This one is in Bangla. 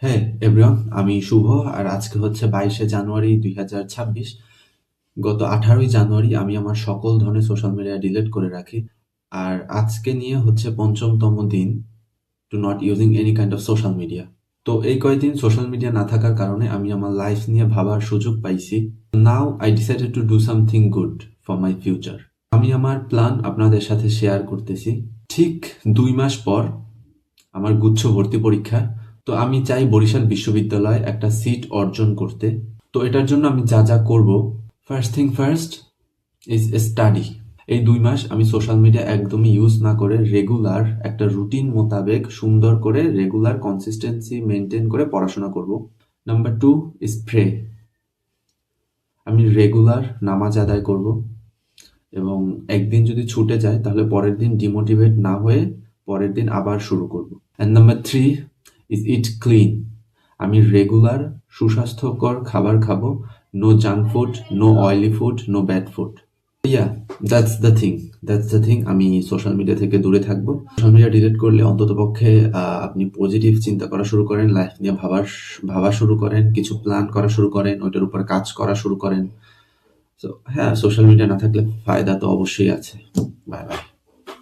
হ্যাঁ এভরিওয়ান, আমি শুভ। আর আজকে হচ্ছে 22শে জানুয়ারি 2026। গত 18ই জানুয়ারি আমি আমার সকল ধরনের সোশ্যাল মিডিয়া ডিলিট করে রাখি। আর আজকে নিয়ে হচ্ছে পঞ্চমতম দিন to not using any kind of social media. তো এই কয়েকদিন সোশ্যাল মিডিয়া না থাকার কারণে আমি আমার লাইফ নিয়ে ভাবার সুযোগ পাইছি। Now I decided to do something good for my future. আমি আমার প্ল্যান আপনাদের সাথে শেয়ার করতেছি। ঠিক 2 মাস পর আমার গুচ্ছ ভর্তি পরীক্ষা। তো আমি চাই বরিশাল বিশ্ববিদ্যালয়ে একটা সিট অর্জন করতে। তো এটার জন্য আমি যা যা করব, first thing first is study. এই 2 মাস আমি সোশ্যাল মিডিয়া একদমই ইউজ না করে রেগুলার একটা রুটিন মোতাবেক সুন্দর করে রেগুলার কনসিস্টেন্সি মেনটেন করে পড়াশোনা করব। Number 2 is pray. আমি রেগুলার নামাজ আদায় করব এবং একদিন যদি ছুটে যায় তাহলে পরের দিন ডিমোটিভেট না হয়ে পরের দিন আবার শুরু করব। And number 3 is eat clean. আমি রেগুলার সুস্বাস্থ্যকর খাবার খাবো। No junk food, no oily food, no bad food. Yeah, that's the thing. আমি সোশ্যাল মিডিয়া থেকে দূরে থাকবো। সোশ্যাল মিডিয়া ডিলিট করলে অন্তত পক্ষে আপনি পজিটিভ চিন্তা করা শুরু করেন, লাইফ নিয়ে ভাবা শুরু করেন, কিছু প্ল্যান করা শুরু করেন, ওইটার উপর কাজ করা শুরু করেন। তো হ্যাঁ, সোশ্যাল মিডিয়া না থাকলে ফায়দা তো অবশ্যই আছে। Bye bye.